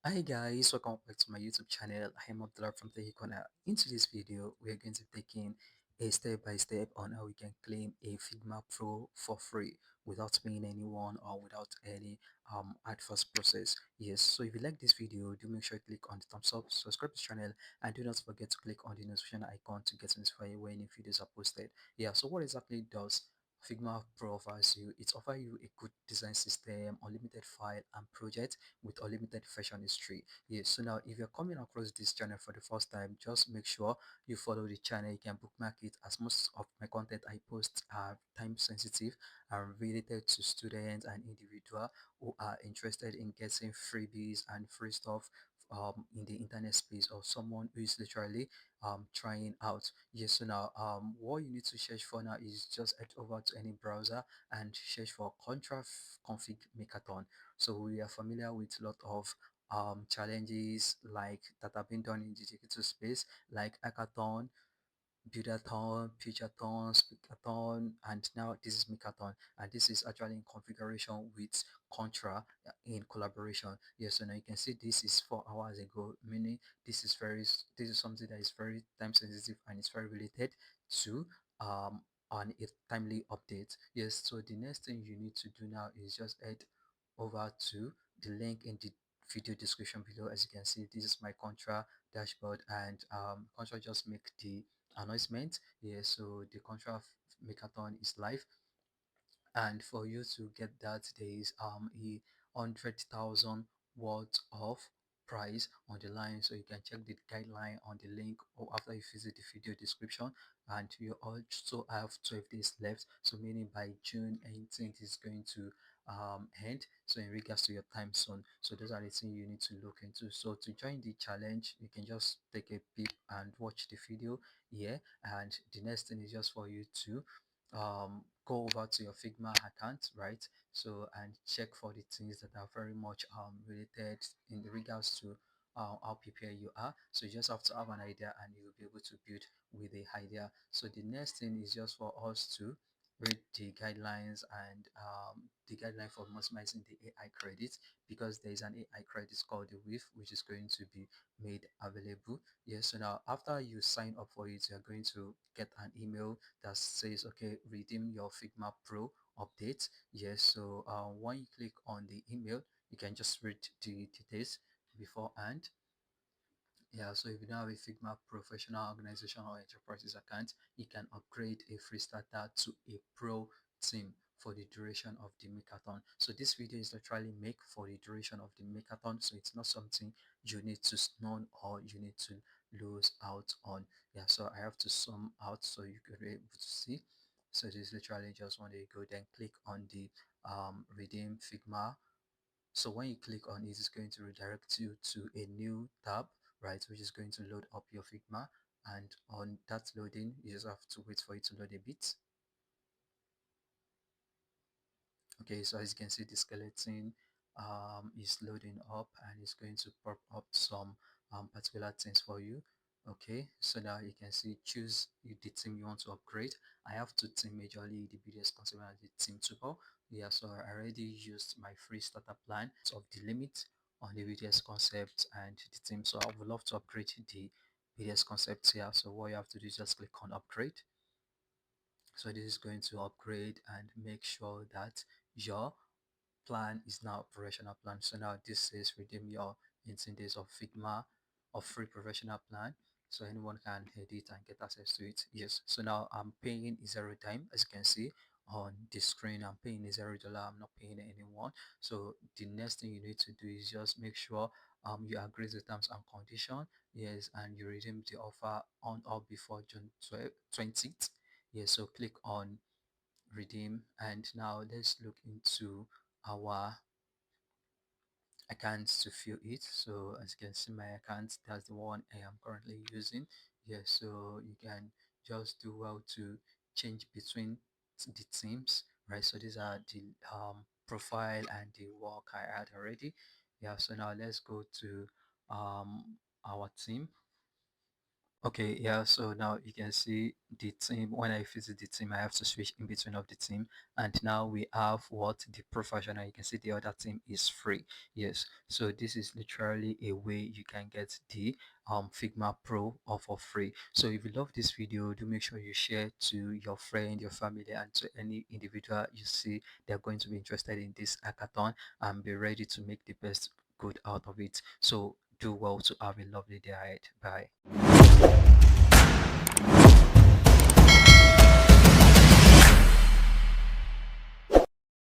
Hi guys, welcome back to my YouTube channel. I am 𝗪𝗵𝗱𝗲 from 𝗪𝗵𝗱𝗲. In today's video, we are going to be taking a step-by-step on how we can claim a Figma Pro for free without paying anyone or without any adverse process. Yes, so if you like this video, do make sure you click on the thumbs up, subscribe to the channel, and do not forget to click on the notification icon to get notified when new videos are posted. Yeah, so what exactly does Figma Pro offers you? It offers you a good design system, unlimited file and project with unlimited version history. Yes, so now if you're coming across this channel for the first time, just make sure you follow the channel. You can bookmark it, as most of my content I post are time sensitive and related to students and individual who are interested in getting freebies and free stuff in the internet space, or someone who is literally trying out. Yes, so now what you need to search for now is just head over to any browser and search for contra config hackathon. So we are familiar with a lot of challenges like that have been done in the digital space, like hackathon, buildathon, pitchathon, speakathon, and now this is Mikathon, and this is actually in configuration with Contra in collaboration. Yes, so now you can see this is 4 hours ago, meaning this is something that is very time sensitive and it's very related to on a timely update. Yes, so the next thing you need to do now is just head over to the link in the video description below. As you can see, this is my Contra dashboard, and Contra just make the announcement. Yeah, so the contra hackathon is live, and for you to get that, there is a 100,000 worth of price on the line. So you can check the guideline on the link or after you visit the video description. And you also have 12 days left, so meaning by June 18th is going to end. So in regards to your time zone, so those are the things you need to look into. So to join the challenge, you can just take a peep and watch the video here. And the next thing is just for you to go over to your Figma account, right? So and check for the things that are very much related in regards to how prepared you are. So you just have to have an idea and you will be able to build with the idea. So the next thing is just for us to read the guidelines and the guideline for maximizing the AI credits, because there is an AI credit called the WIF, which is going to be made available. Yes, so now after you sign up for it, you're going to get an email that says, okay, redeem your Figma Pro update. Yes, so when you click on the email, you can just read the details beforehand. Yeah, so if you don't have a Figma professional organization or enterprises account, you can upgrade a free starter to a pro team for the duration of the hackathon. So this video is literally make for the duration of the hackathon, so it's not something you need to snore or you need to lose out on. Yeah, so I have to sum out so you can be able to see. So this is literally just when you go, then click on the redeem Figma. So when you click on it, it's going to redirect you to a new tab, right, which is going to load up your Figma. And on that loading, you just have to wait for it to load a bit. Okay, so as you can see, the skeleton is loading up and it's going to pop up some particular things for you. Okay, so now you can see choose the team you want to upgrade. I have two team majorly, the BDS concept and the team tuber. Yeah, so I already used my free starter plan of the limit on the BDS concept and the team. So I would love to upgrade the BDS concept here. So what you have to do is just click on upgrade. So this is going to upgrade and make sure that your plan is now a professional plan. So now this says redeem your 18 days of Figma of free professional plan, so anyone can edit and get access to it. Yes, so now I'm paying zero time. As you can see on the screen, I'm paying $0. I'm not paying anyone. So the next thing you need to do is just make sure you agree to terms and condition. Yes, and you redeem the offer on or before June 20th. Yes, so click on redeem, and now let's look into our accounts to fill it. So as you can see, my account, that's the one I am currently using. Yes, so you can just do well to change between the teams, right? So these are the profile and the work I had already. Yeah, so now let's go to our team. Okay, yeah, so now you can see the team. When I visit the team, I have to switch in between of the team. And now we have what the professional, you can see the other team is free. Yes, so this is literally a way you can get the Figma Pro for free. So if you love this video, do make sure you share to your friend, your family, and to any individual you see they're going to be interested in this hackathon, and be ready to make the best good out of it. So do well to have a lovely day ahead. Bye.